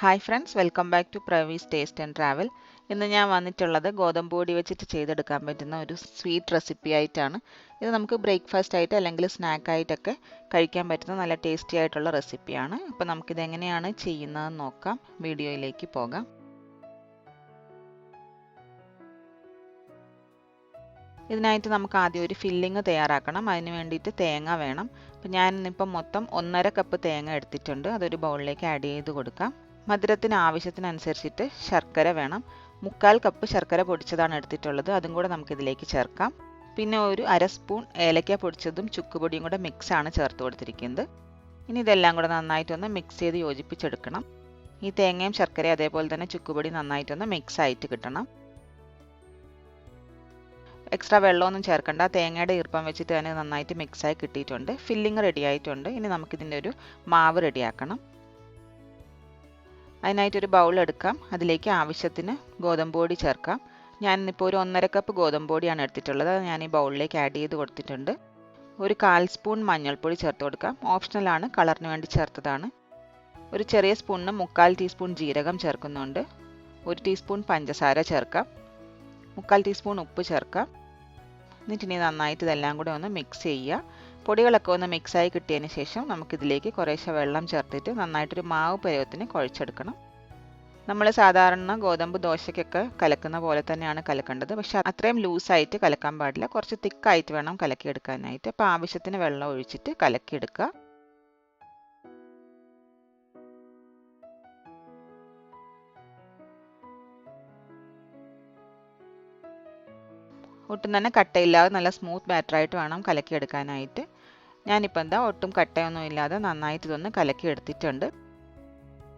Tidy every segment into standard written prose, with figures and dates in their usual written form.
Hi friends, welcome back to Pravees taste and travel. ഇന്ന് ഞാൻ വന്നിട്ടുള്ളത് ഗോതമ്പ് പൊടി വെച്ചിട്ട് ചെയ്തെടുക്കാൻ പറ്റുന്ന ഒരു സ്വീറ്റ് റെസിപ്പി ആയിട്ടാണ്. ഇത് നമുക്ക് ബ്രേക്ക്ഫാസ്റ്റ് ആയിട്ട് അല്ലെങ്കിൽ സ്നാക്ക് ആയിട്ടൊക്കെ കഴിക്കാൻ പറ്റുന്ന നല്ല ടേസ്റ്റി ആയിട്ടുള്ള റെസിപ്പിയാണ്. അപ്പോൾ നമുക്കിത് എങ്ങനെയാണ് ചെയ്യുന്നതെന്ന് നോക്കാം. വീഡിയോയിലേക്ക് പോകാം. ഇതിനായിട്ട് നമുക്ക് ആദ്യം ഒരു ഫില്ലിങ് തയ്യാറാക്കണം. അതിന് വേണ്ടിയിട്ട് തേങ്ങ വേണം. അപ്പോൾ ഞാൻ ഇന്നിപ്പം മൊത്തം 1.5 കപ്പ് തേങ്ങ എടുത്തിട്ടുണ്ട്. അതൊരു ബൗളിലേക്ക് ആഡ് ചെയ്ത് കൊടുക്കാം. മധുരത്തിന് ആവശ്യത്തിനനുസരിച്ചിട്ട് ശർക്കര വേണം. 3/4 കപ്പ് ശർക്കര പൊടിച്ചതാണ് എടുത്തിട്ടുള്ളത്. അതും കൂടെ നമുക്കിതിലേക്ക് ചേർക്കാം. പിന്നെ ഒരു 1/2 സ്പൂൺ ഏലക്ക പൊടിച്ചതും ചുക്കുപൊടിയും കൂടെ മിക്സാണ് ചേർത്ത് കൊടുത്തിരിക്കുന്നത്. ഇനി ഇതെല്ലാം കൂടെ നന്നായിട്ടൊന്ന് മിക്സ് ചെയ്ത് യോജിപ്പിച്ചെടുക്കണം. ഈ തേങ്ങയും ശർക്കരയും അതേപോലെ തന്നെ ചുക്കുപൊടി നന്നായിട്ടൊന്ന് മിക്സ് ആയിട്ട് കിട്ടണം. എക്സ്ട്രാ വെള്ളമൊന്നും ചേർക്കണ്ട. തേങ്ങയുടെ ഈർപ്പം വെച്ചിട്ട് തന്നെ നന്നായിട്ട് മിക്സായി കിട്ടിയിട്ടുണ്ട്. ഫില്ലിങ് റെഡി ആയിട്ടുണ്ട്. ഇനി നമുക്കിതിൻ്റെ ഒരു മാവ് റെഡിയാക്കണം. അതിനായിട്ടൊരു ബൗൾ എടുക്കാം. അതിലേക്ക് ആവശ്യത്തിന് ഗോതമ്പ് പൊടി ചേർക്കാം. ഞാനിപ്പോൾ ഒരു 1.5 കപ്പ് ഗോതമ്പ് പൊടിയാണ് എടുത്തിട്ടുള്ളത്. അത് ഞാൻ ഈ ബൗളിലേക്ക് ആഡ് ചെയ്ത് കൊടുത്തിട്ടുണ്ട്. ഒരു 1/4 സ്പൂൺ മഞ്ഞൾപ്പൊടി ചേർത്ത് കൊടുക്കാം. ഓപ്ഷണലാണ്, കളറിന് വേണ്ടി ചേർത്തതാണ്. ഒരു ചെറിയ സ്പൂണിന് 3/4 ടീസ്പൂൺ ജീരകം ചേർക്കുന്നുണ്ട്. 1 ടീസ്പൂൺ പഞ്ചസാര ചേർക്കാം. 3/4 ടീസ്പൂൺ ഉപ്പ് ചേർക്കാം. എന്നിട്ട് ഇനി നന്നായിട്ട് ഇതെല്ലാം കൂടെ ഒന്ന് മിക്സ് ചെയ്യുക. പൊടികളൊക്കെ ഒന്ന് മിക്സായി കിട്ടിയതിന് ശേഷം നമുക്കിതിലേക്ക് കുറേശ്ശെ വെള്ളം ചേർത്തിട്ട് നന്നായിട്ടൊരു മാവ് പരുവത്തിന് കുഴച്ചെടുക്കണം. നമ്മൾ സാധാരണ ഗോതമ്പ് ദോശയ്ക്കൊക്കെ കലക്കുന്ന പോലെ തന്നെയാണ് കലക്കേണ്ടത്. പക്ഷെ അത്രയും ലൂസായിട്ട് കലക്കാൻ പാടില്ല. കുറച്ച് തിക്കായിട്ട് വേണം കലക്കിയെടുക്കാനായിട്ട്. അപ്പോൾ ആവശ്യത്തിന് വെള്ളം ഒഴിച്ചിട്ട് കലക്കിയെടുക്കുക. ഒട്ടും തന്നെ കട്ടയില്ലാതെ നല്ല സ്മൂത്ത് ബാറ്ററായിട്ട് വേണം കലക്കിയെടുക്കാനായിട്ട്. ഞാനിപ്പോൾ ഒട്ടും കട്ടയൊന്നും ഇല്ലാതെ നന്നായിട്ട് ഇതൊന്ന് കലക്കിയെടുത്തിട്ടുണ്ട്.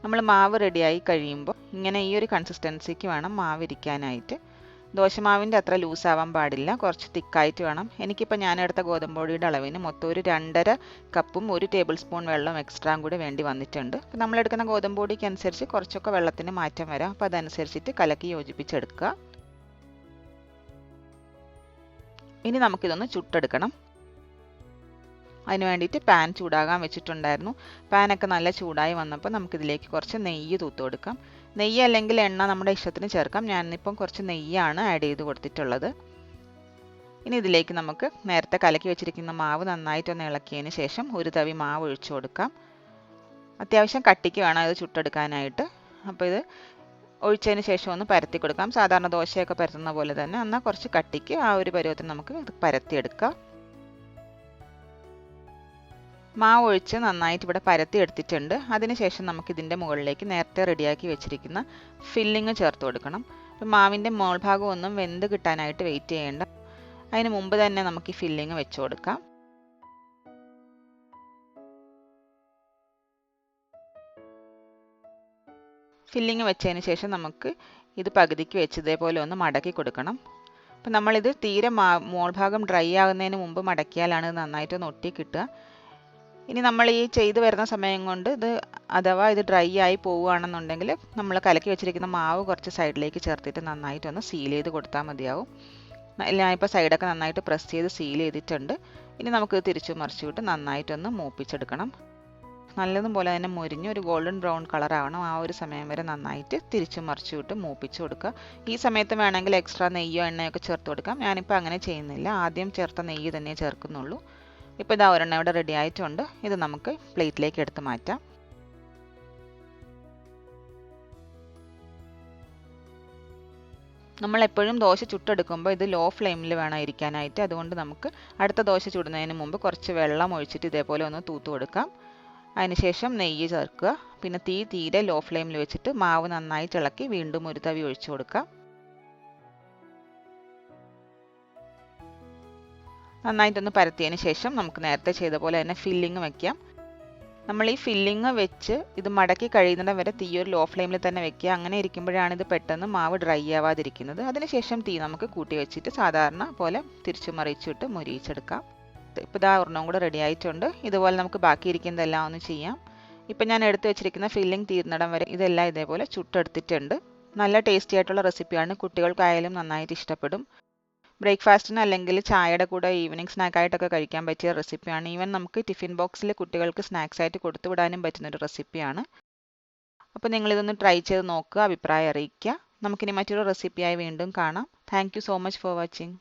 നമ്മൾ മാവ് റെഡിയായി കഴിയുമ്പോൾ ഇങ്ങനെ ഈ ഒരു കൺസിസ്റ്റൻസിക്ക് വേണം മാവ് ഇരിക്കാനായിട്ട്. ദോശമാവിൻ്റെ അത്ര ലൂസാവാൻ പാടില്ല. കുറച്ച് തിക്കായിട്ട് വേണം. എനിക്കിപ്പോൾ ഞാനെടുത്ത ഗോതമ്പ് പൊടിയുടെ അളവിന് മൊത്തം ഒരു 2.5 കപ്പും 1 ടേബിൾ സ്പൂൺ വെള്ളം എക്സ്ട്രാ കൂടി വേണ്ടി വന്നിട്ടുണ്ട്. അപ്പോൾ നമ്മളെടുക്കുന്ന ഗോതമ്പ് പൊടിക്ക് അനുസരിച്ച് കുറച്ചൊക്കെ വെള്ളത്തിന് മാറ്റം വരാം. അപ്പോൾ അതനുസരിച്ചിട്ട് കലക്കി യോജിപ്പിച്ചെടുക്കുക. ഇനി നമുക്കിതൊന്ന് ചുട്ടെടുക്കണം. അതിന് വേണ്ടിയിട്ട് പാൻ ചൂടാകാൻ വെച്ചിട്ടുണ്ടായിരുന്നു. പാനൊക്കെ നല്ല ചൂടായി വന്നപ്പോൾ നമുക്കിതിലേക്ക് കുറച്ച് നെയ്യ് തൂത്ത് കൊടുക്കാം. നെയ്യ് അല്ലെങ്കിൽ എണ്ണ നമ്മുടെ ഇഷ്ടത്തിന് ചേർക്കാം. ഞാനിപ്പം കുറച്ച് നെയ്യാണ് ആഡ് ചെയ്ത് കൊടുത്തിട്ടുള്ളത്. ഇനി ഇതിലേക്ക് നമുക്ക് നേരത്തെ കലക്കി വെച്ചിരിക്കുന്ന മാവ് നന്നായിട്ടൊന്ന് ഇളക്കിയതിന് ശേഷം ഒരു തവി മാവ് ഒഴിച്ചു കൊടുക്കാം. അത്യാവശ്യം കട്ടിക്ക് വേണം ഇത് ചുട്ടെടുക്കാനായിട്ട്. അപ്പോൾ ഇത് ഒഴിച്ചതിന് ശേഷം ഒന്ന് പരത്തി കൊടുക്കാം. സാധാരണ ദോശയൊക്കെ പരത്തുന്ന പോലെ തന്നെ, എന്നാൽ കുറച്ച് കട്ടിക്ക് ആ ഒരു പരുവത്തിന് നമുക്ക് ഇത് പരത്തിയെടുക്കാം. മാവ് ഒഴിച്ച് നന്നായിട്ട് ഇവിടെ പരത്തി എടുത്തിട്ടുണ്ട്. അതിനുശേഷം നമുക്ക് ഇതിൻ്റെ മുകളിലേക്ക് നേരത്തെ റെഡിയാക്കി വെച്ചിരിക്കുന്ന ഫില്ലിങ് ചേർത്ത് കൊടുക്കണം. അപ്പോൾ മാവിൻ്റെ മോൾഭാഗം ഒന്നും വെന്ത് കിട്ടാനായിട്ട് വെയിറ്റ് ചെയ്യേണ്ട. അതിന് മുമ്പ് തന്നെ നമുക്ക് ഈ ഫില്ലിങ് വെച്ച് കൊടുക്കാം. ഫില്ലിങ് വെച്ചതിന് ശേഷം നമുക്ക് ഇത് പകുതിക്ക് വെച്ച് ഇതേപോലെ ഒന്ന് മടക്കി കൊടുക്കണം. അപ്പോൾ നമ്മളിത് തീരെ മോൾഭാഗം ഡ്രൈ ആകുന്നതിന് മുമ്പ് മടക്കിയാലാണ് ഇത് നന്നായിട്ടൊന്ന് ഒട്ടി കിട്ടുക. ഇനി നമ്മൾ ഈ ചെയ്ത് വരുന്ന സമയം കൊണ്ട് അഥവാ ഇത് ഡ്രൈ ആയി പോവുകയാണെന്നുണ്ടെങ്കിൽ നമ്മൾ കലക്കി വെച്ചിരിക്കുന്ന മാവ് കുറച്ച് സൈഡിലേക്ക് ചേർത്തിട്ട് നന്നായിട്ടൊന്ന് സീൽ ചെയ്ത് കൊടുത്താൽ മതിയാവും. ഞാനിപ്പോൾ സൈഡൊക്കെ നന്നായിട്ട് പ്രസ് ചെയ്ത് സീൽ ചെയ്തിട്ടുണ്ട്. ഇനി നമുക്ക് തിരിച്ചു മറിച്ചു വിട്ട് നന്നായിട്ടൊന്ന് മൂപ്പിച്ചെടുക്കണം. നല്ലതുപോലെ തന്നെ മുരിഞ്ഞ് ഒരു ഗോൾഡൻ ബ്രൗൺ കളർ ആവണം. ആ ഒരു സമയം വരെ നന്നായിട്ട് തിരിച്ചു മറിച്ചു വിട്ട് മൂപ്പിച്ച് കൊടുക്കുക. ഈ സമയത്ത് വേണമെങ്കിൽ എക്സ്ട്രാ നെയ്യോ എണ്ണയൊക്കെ ചേർത്ത് കൊടുക്കാം. ഞാനിപ്പോൾ അങ്ങനെ ചെയ്യുന്നില്ല. ആദ്യം ചേർത്ത നെയ്യ് തന്നെ ചേർക്കുന്നുള്ളൂ. ഇപ്പോൾ ഇതാ ഒരെണ്ണം ഇവിടെ റെഡി ആയിട്ടുണ്ട്. ഇത് നമുക്ക് പ്ലേറ്റിലേക്ക് എടുത്ത് മാറ്റാം. നമ്മൾ എപ്പോഴും ദോശ ചുട്ടെടുക്കുമ്പോൾ ഇത് ലോ ഫ്ലെയിമിൽ വേണം ഇരിക്കാനായിട്ട്. അതുകൊണ്ട് നമുക്ക് അടുത്ത ദോശ ചുടുന്നതിന് മുമ്പ് കുറച്ച് വെള്ളം ഒഴിച്ചിട്ട് ഇതേപോലെ ഒന്ന് തൂത്ത് കൊടുക്കാം. അതിനുശേഷം നെയ്യ് ചേർക്കുക. പിന്നെ തീരെ ലോ ഫ്ലെയിമിൽ വെച്ചിട്ട് മാവ് നന്നായിട്ട് ഇളക്കി വീണ്ടും ഒരു തവി ഒഴിച്ചു കൊടുക്കാം. നന്നായിട്ടൊന്ന് പരത്തിയതിന് ശേഷം നമുക്ക് നേരത്തെ ചെയ്ത പോലെ തന്നെ ഫില്ലിങ് വയ്ക്കാം. നമ്മൾ ഈ ഫില്ലിങ് വെച്ച് ഇത് മടക്കി കഴിയുന്നിടം വരെ തീ ഒരു ലോ ഫ്ലെയിമിൽ തന്നെ വെക്കുക. അങ്ങനെ ഇരിക്കുമ്പോഴാണ് ഇത് പെട്ടെന്ന് മാവ് ഡ്രൈ ആവാതിരിക്കുന്നത്. അതിനുശേഷം തീ നമുക്ക് കൂട്ടി വെച്ചിട്ട് സാധാരണ പോലെ തിരിച്ചു മറിച്ചിട്ട് മുരിയിച്ചെടുക്കാം. ഇപ്പോൾ ഇതാ ഒരെണ്ണം കൂടെ റെഡി ആയിട്ടുണ്ട്. ഇതുപോലെ നമുക്ക് ബാക്കിയിരിക്കുന്നതെല്ലാം ഒന്ന് ചെയ്യാം. ഇപ്പം ഞാൻ എടുത്ത് വെച്ചിരിക്കുന്ന ഫില്ലിങ് തീർന്നിടം വരെ ഇതെല്ലാം ഇതേപോലെ ചുട്ടെടുത്തിട്ടുണ്ട്. നല്ല ടേസ്റ്റി ആയിട്ടുള്ള റെസിപ്പിയാണ്. കുട്ടികൾക്കായാലും നന്നായിട്ട് ഇഷ്ടപ്പെടും. ബ്രേക്ക്ഫാസ്റ്റിന് അല്ലെങ്കിൽ ചായയുടെ കൂടെ ഈവനിങ് സ്നാക്കായിട്ടൊക്കെ കഴിക്കാൻ പറ്റിയ റെസിപ്പിയാണ്. ഈവൻ നമുക്ക് ടിഫിൻ ബോക്സിൽ കുട്ടികൾക്ക് സ്നാക്സ് ആയിട്ട് കൊടുത്തുവിടാനും പറ്റുന്നൊരു റെസിപ്പിയാണ്. അപ്പോൾ നിങ്ങളിതൊന്ന് ട്രൈ ചെയ്ത് നോക്കുക, അഭിപ്രായം അറിയിക്കുക. നമുക്കിനി മറ്റൊരു റെസിപ്പിയായി വീണ്ടും കാണാം. Thank you so much for watching.